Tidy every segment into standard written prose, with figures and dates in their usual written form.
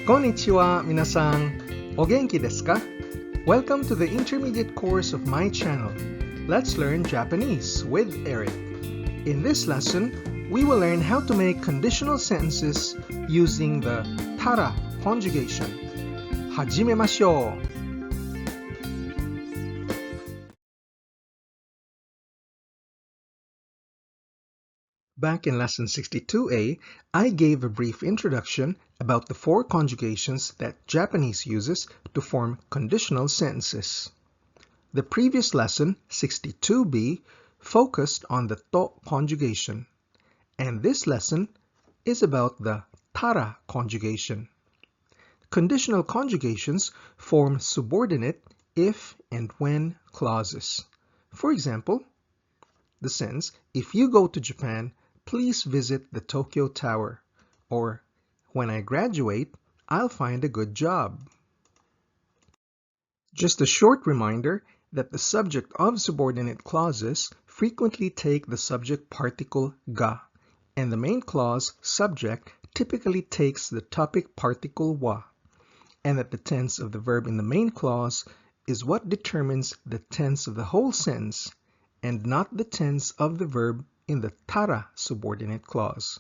Konnichiwa, minasan. O genki desu ka? Welcome to the intermediate course of my channel. Let's learn Japanese with Eric. In this lesson, we will learn how to make conditional sentences using the tara conjugation. Hajimemashou. Back in lesson 62a, I gave a brief introduction about the four conjugations that Japanese uses to form conditional sentences. The previous lesson, 62b, focused on the to conjugation, and this lesson is about the tara conjugation. Conditional conjugations form subordinate if and when clauses. For example, the sentence, if you go to Japan, please visit the Tokyo Tower, or when I graduate, I'll find a good job. Just a short reminder that the subject of subordinate clauses frequently take the subject particle ga, and the main clause subject typically takes the topic particle wa, and that the tense of the verb in the main clause is what determines the tense of the whole sentence, and not the tense of the verb in the tara subordinate clause.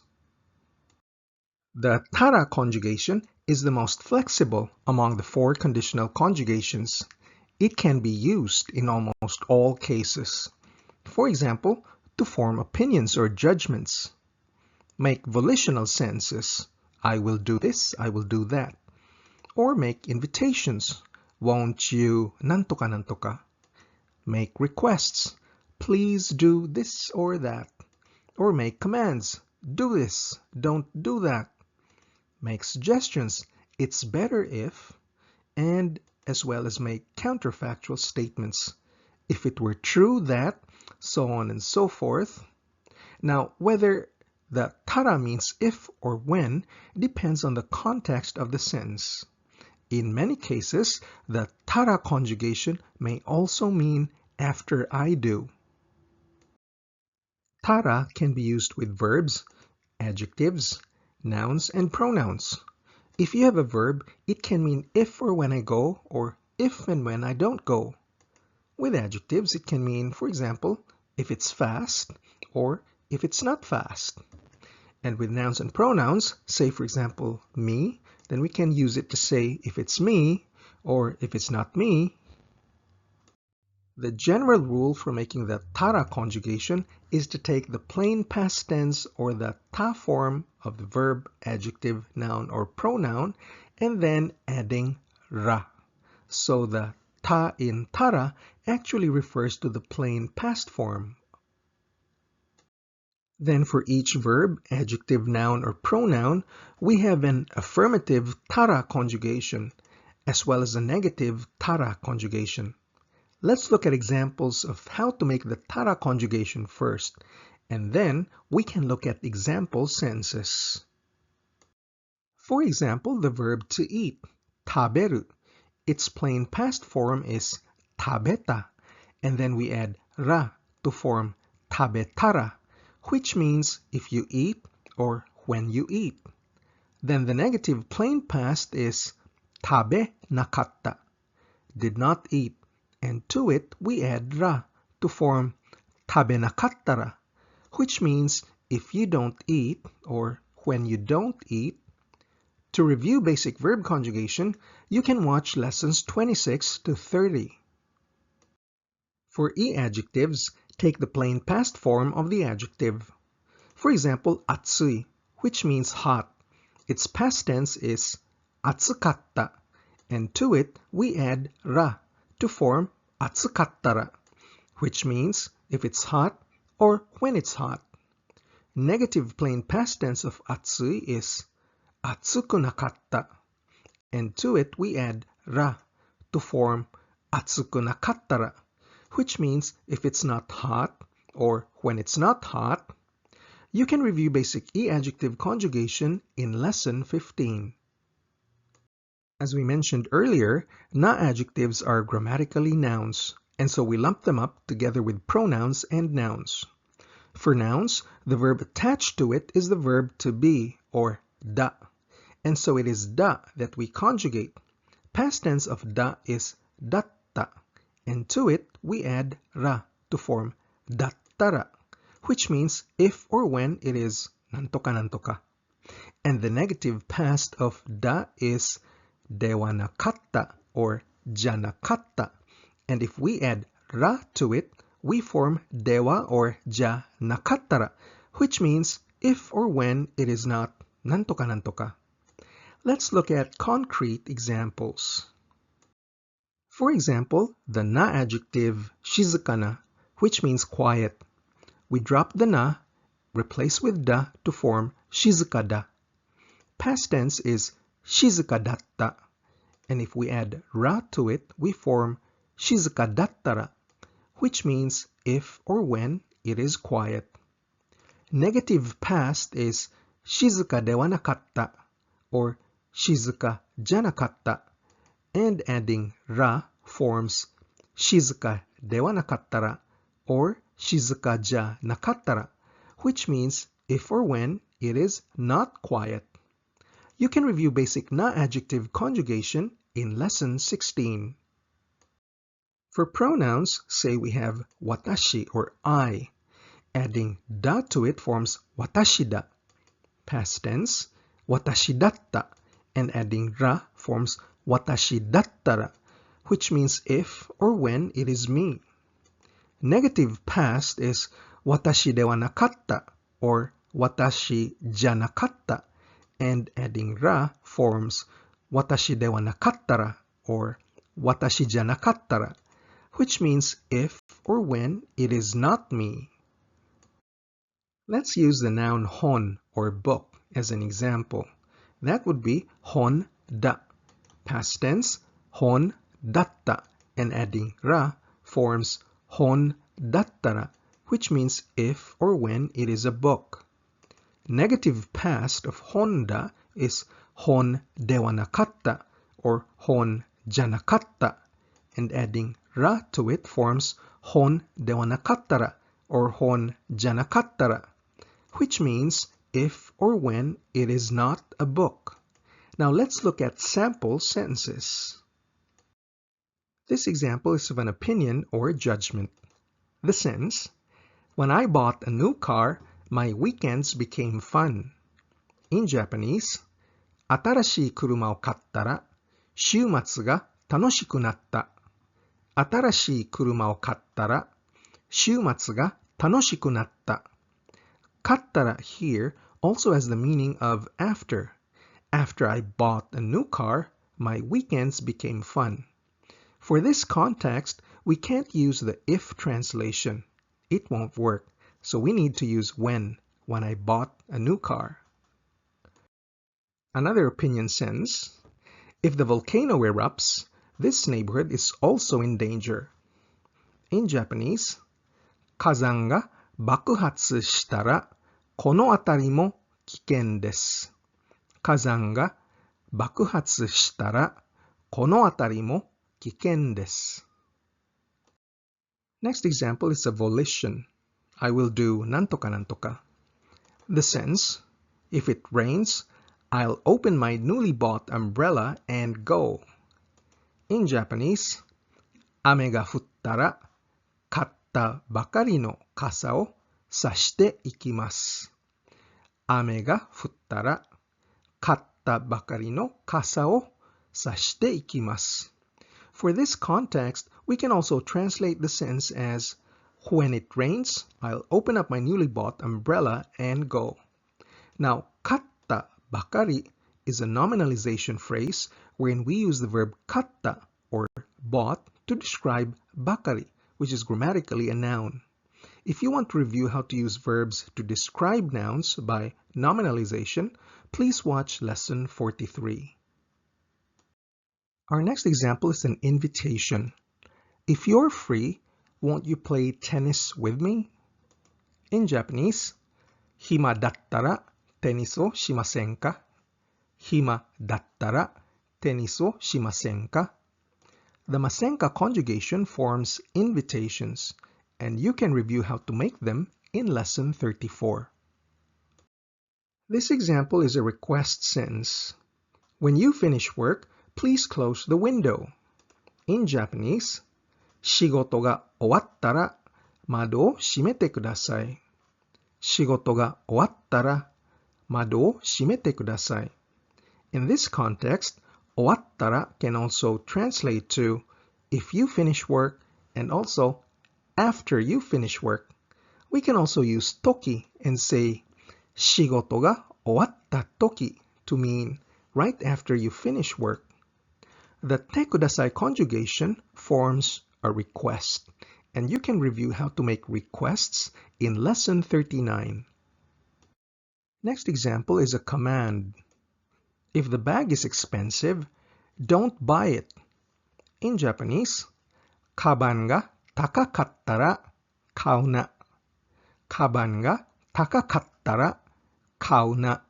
The tara conjugation is the most flexible among the four conditional conjugations. It can be used in almost all cases. For example, to form opinions or judgments. Make volitional sentences. I will do this, I will do that. Or make invitations. Won't you nantoka nantoka? Make requests. Please do this or that. Or make commands. Do this, don't do that. Make suggestions. It's better if, and as well as make counterfactual statements. If it were true that, so on and so forth. Now, whether the tara means if or when depends on the context of the sentence. In many cases, the tara conjugation may also mean after I do. Tara can be used with verbs, adjectives, nouns, and pronouns. If you have a verb, it can mean if or when I go, or if and when I don't go. With adjectives, it can mean, for example, if it's fast, or if it's not fast. And with nouns and pronouns, say for example, me, then we can use it to say if it's me, or if it's not me. The general rule for making the tara conjugation is to take the plain past tense or the ta form of the verb, adjective, noun, or pronoun, and then adding ra. So the ta in tara actually refers to the plain past form. Then for each verb, adjective, noun, or pronoun, we have an affirmative tara conjugation, as well as a negative tara conjugation. Let's look at examples of how to make the tara conjugation first, and then we can look at example sentences. For example, the verb to eat, taberu. Its plain past form is tabeta, and then we add ra to form tabetara, which means if you eat or when you eat. Then the negative plain past is tabe nakatta, did not eat. And to it, we add ra to form tabenakattara, which means if you don't eat or when you don't eat. To review basic verb conjugation, you can watch lessons 26 to 30. For e-adjectives, take the plain past form of the adjective. For example, atsui, which means hot. Its past tense is atsukatta, and to it, we add ra to form atsukattara, which means if it's hot or when it's hot. Negative plain past tense of atsui is atsukunakatta, and to it we add ra to form atsukunakattara, which means if it's not hot or when it's not hot. You can review basic e-adjective conjugation in lesson 15. As we mentioned earlier, na-adjectives are grammatically nouns, and so we lump them up together with pronouns and nouns. For nouns, the verb attached to it is the verb to be, or da, and so it is da that we conjugate. Past tense of da is datta, and to it we add ra to form dattara, which means if or when it is nantoka nantoka. And the negative past of da is dewa nakatta or janakatta, and if we add ra to it, we form dewa or ja nakattara, which means if or when it is not nantoka nantoka. Let's look at concrete examples. For example, the na adjective shizukana, which means quiet. We drop the na, replace with da to form shizukada. Past tense is shizukadatta, and if we add ra to it, we form shizukadattara, which means if or when it is quiet. Negative past is shizuka dewa nakatta or shizuka janakatta, and adding ra forms shizuka dewa nakattara or shizuka ja nakattara, which means if or when it is not quiet. You can review basic na adjective conjugation in lesson 16. For pronouns, say we have watashi or I. Adding da to it forms watashida. Past tense, watashidatta, and adding ra forms watashidattara, which means if or when it is me. Negative past is watashi dewa nakatta or watashi janakatta, and adding ra forms watashi dewa nakattara or watashi janakattara, which means if or when it is not me. Let's use the noun hon or book as an example. That would be hon da. Past tense, hon datta, and adding ra forms hon dattara, which means if or when it is a book. Negative past of honda is hon dewa nakatta or hon janakatta, and adding ra to it forms hon dewa nakattara or hon janakattara, which means if or when it is not a book. Now let's look at sample sentences. This example is of an opinion or judgment. The sentence, when I bought a new car, my weekends became fun. In Japanese, 新しい車を買ったら週末が楽しくなった。新しい車を買ったら週末が楽しくなった。Kattara here also has the meaning of after. After I bought a new car, my weekends became fun. For this context, we can't use the if translation. It won't work. So we need to use when I bought a new car. Another opinion sentence, if the volcano erupts, this neighborhood is also in danger. In Japanese, 火山が爆発したらこの辺りも危険です。火山が爆発したらこの辺りも危険です。Next example is a volition. I will do nantoka nantoka. The sense, if it rains, I'll open my newly bought umbrella and go. In Japanese, 雨が降ったら買ったばかりの傘を差していきます。雨が降ったら買ったばかりの傘を差していきます。For this context, we can also translate the sentence as, when it rains, I'll open up my newly bought umbrella and go. Now, katta bakari is a nominalization phrase wherein we use the verb katta or bought to describe bakari, which is grammatically a noun. If you want to review how to use verbs to describe nouns by nominalization, please watch lesson 43. Our next example is an invitation. If you're free, won't you play tennis with me? In Japanese, 暇だったらテニスをしませんか? 暇だったらテニスをしませんか? The masenka conjugation forms invitations, and you can review how to make them in lesson 34. This example is a request sentence. When you finish work, please close the window. In Japanese, 仕事が終わったら窓を閉めてください。仕事が終わったら窓を閉めてください。In this context, 終わったら can also translate to if you finish work and also after you finish work. We can also use toki and say 仕事が終わった時 to mean right after you finish work. The te kudasai conjugation forms a request, and you can review how to make requests in lesson 39. Next example is a command. If the bag is expensive, don't buy it. In Japanese, カバンが高かったら買うな。カバンが高かったら買うな。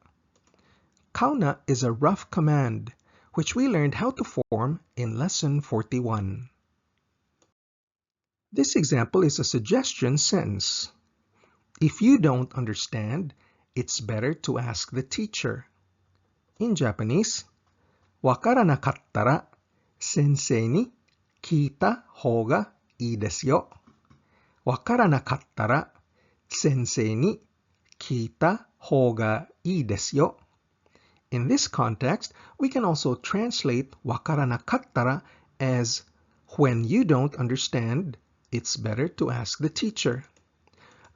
買うな is a rough command, which we learned how to form in lesson 41. This example is a suggestion sentence. If you don't understand, it's better to ask the teacher. In Japanese, わからなかったら先生に聞いた方がいいですよ。わからなかったら先生に聞いた方がいいですよ。In this context, we can also translate わからなかったら as when you don't understand, it's better to ask the teacher.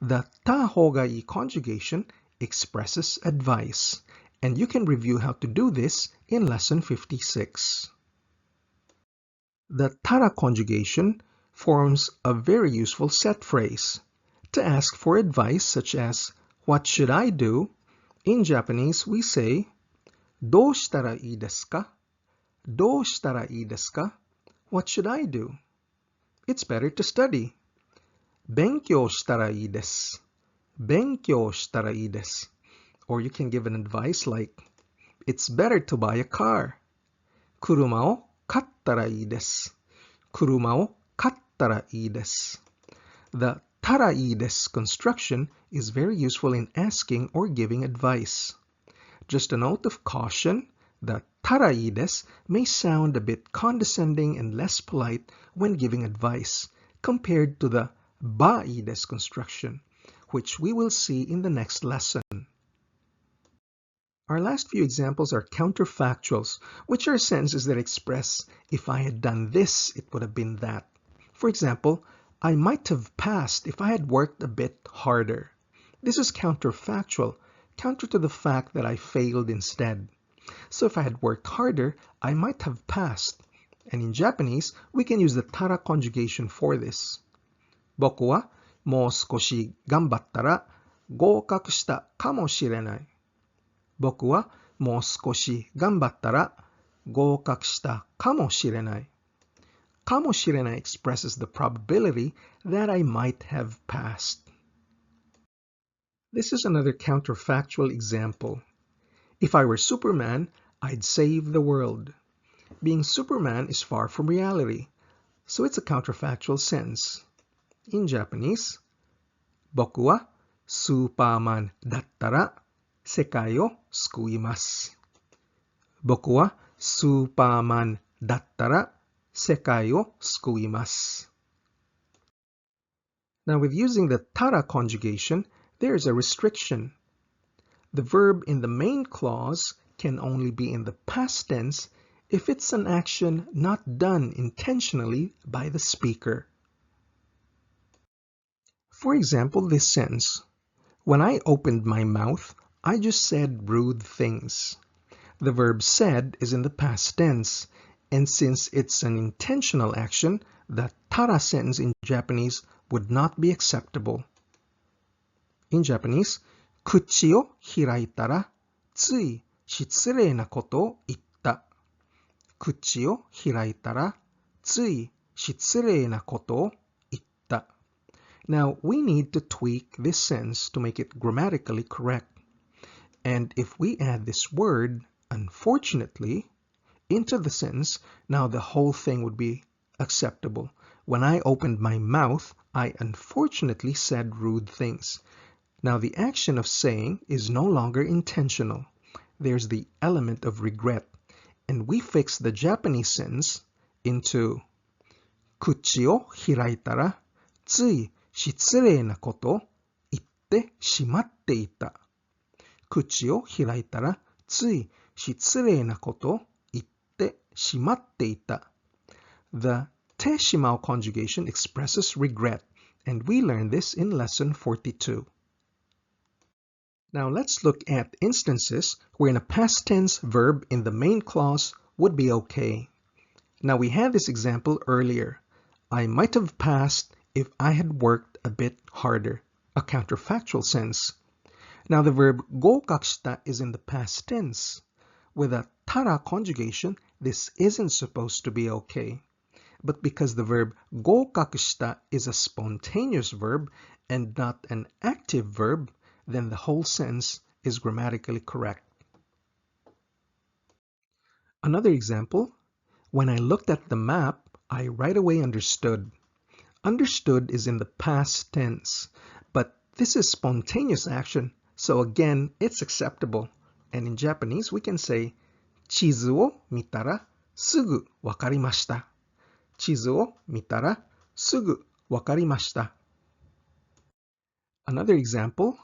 The た方がいい conjugation expresses advice, and you can review how to do this in lesson 56. The tara conjugation forms a very useful set phrase to ask for advice such as, what should I do? In Japanese, we say, どうしたらいいですか? どうしたらいいですか? What should I do? It's better to study. 勉強したらいいです。勉強したらいいです。Or you can give an advice like, it's better to buy a car. 車を買ったらいいです。車を買ったらいいです。The たらいいです construction is very useful in asking or giving advice. Just a note of caution, the たらいいです may sound a bit condescending and less polite when giving advice compared to the ばいいです construction, which we will see in the next lesson. Our last few examples are counterfactuals, which are sentences that express, if I had done this, it would have been that. For example, I might have passed if I had worked a bit harder. This is counterfactual, counter to the fact that I failed instead. So if I had worked harder, I might have passed. And in Japanese, we can use the tara conjugation for this. 僕はもう少し頑張ったら合格したかもしれない。僕はもう少し頑張ったら合格したかもしれない。かもしれない expresses the probability that I might have passed. This is another counterfactual example. If I were Superman, I'd save the world. Being Superman is far from reality, so it's a counterfactual sentence. In Japanese, 僕はスーパーマンだったら世界を救います。僕はスーパーマンだったら世界を救います。Now with using the tara conjugation, there is a restriction. The verb in the main clause can only be in the past tense if it's an action not done intentionally by the speaker. For example, this sentence, when I opened my mouth, I just said rude things. The verb said is in the past tense, and since it's an intentional action, the tara sentence in Japanese would not be acceptable. In Japanese, 口を開いたらつい失礼なことを言った。口を開いたらつい失礼なことを言った。Now, we need to tweak this sentence to make it grammatically correct. And if we add this word, unfortunately, into the sentence, now the whole thing would be acceptable. When I opened my mouth, I unfortunately said rude things. Now the action of saying is no longer intentional. There's the element of regret, and we fix the Japanese sentence into 口を開いたらつい失礼なこと言ってしまっていた。口を開いたらつい失礼なこと言ってしまっていた。The てしまう conjugation expresses regret, and we learned this in lesson 42. Now let's look at instances where a past tense verb in the main clause would be okay. Now we had this example earlier. I might have passed if I had worked a bit harder, a counterfactual sense. Now the verb 合格した is in the past tense. With a たら conjugation, this isn't supposed to be okay. But because the verb 合格した is a spontaneous verb and not an active verb, then the whole sentence is grammatically correct. Another example, when I looked at the map, I right away understood. Understood is in the past tense, but this is spontaneous action, so again, it's acceptable. And in Japanese, we can say, 地図を見たらすぐわかりました。地図を見たらすぐわかりました。Another example,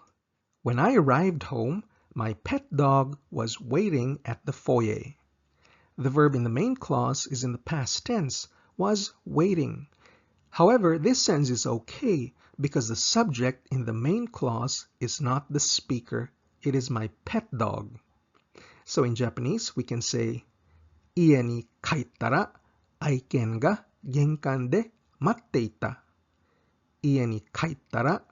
when I arrived home, my pet dog was waiting at the foyer. The verb in the main clause is in the past tense, was waiting. However, this sentence is okay because the subject in the main clause is not the speaker, it is my pet dog. So in Japanese, we can say, 家に帰ったら愛犬が玄関で待っていた。家に帰ったら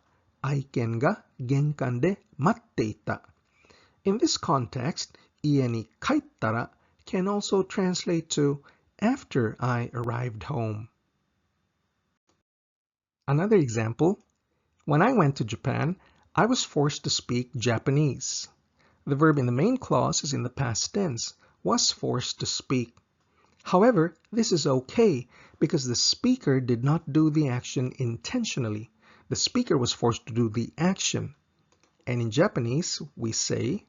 愛犬が玄関で待っていた。In this context, 家に帰ったら can also translate to after I arrived home. Another example, when I went to Japan, I was forced to speak Japanese. The verb in the main clause is in the past tense, was forced to speak. However, this is okay because the speaker did not do the action intentionally. The speaker was forced to do the action. And in Japanese, we say,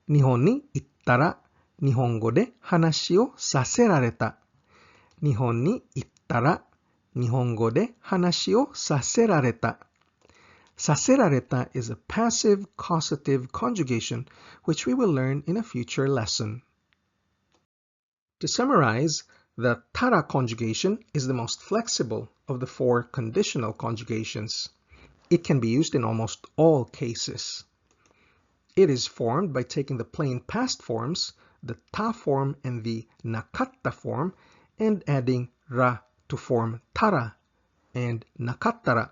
日本に行ったら日本語で話をさせられた。日本に行ったら日本語で話をさせられた。させられた is a passive causative conjugation, which we will learn in a future lesson. To summarize, the たら conjugation is the most flexible of the 4 conditional conjugations. It can be used in almost all cases. It is formed by taking the plain past forms, the ta form and the nakatta form, and adding ra to form tara and nakattara.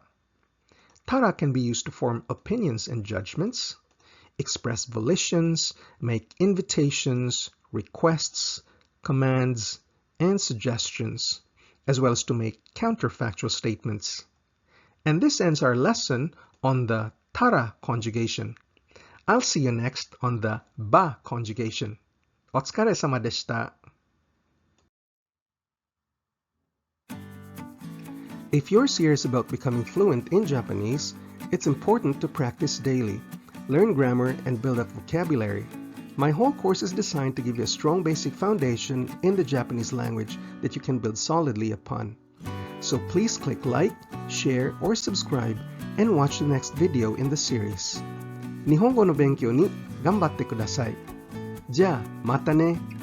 Tara can be used to form opinions and judgments, express volitions, make invitations, requests, commands, and suggestions, as well as to make counterfactual statements. And this ends our lesson on the tara conjugation. I'll see you next on the ba conjugation. お疲れ様でした。If you're serious about becoming fluent in Japanese, it's important to practice daily, learn grammar, and build up vocabulary. My whole course is designed to give you a strong basic foundation in the Japanese language that you can build solidly upon. So please click like, share, or subscribe, and watch the next video in the series. 日本語の勉強に頑張ってください。じゃあ、またね。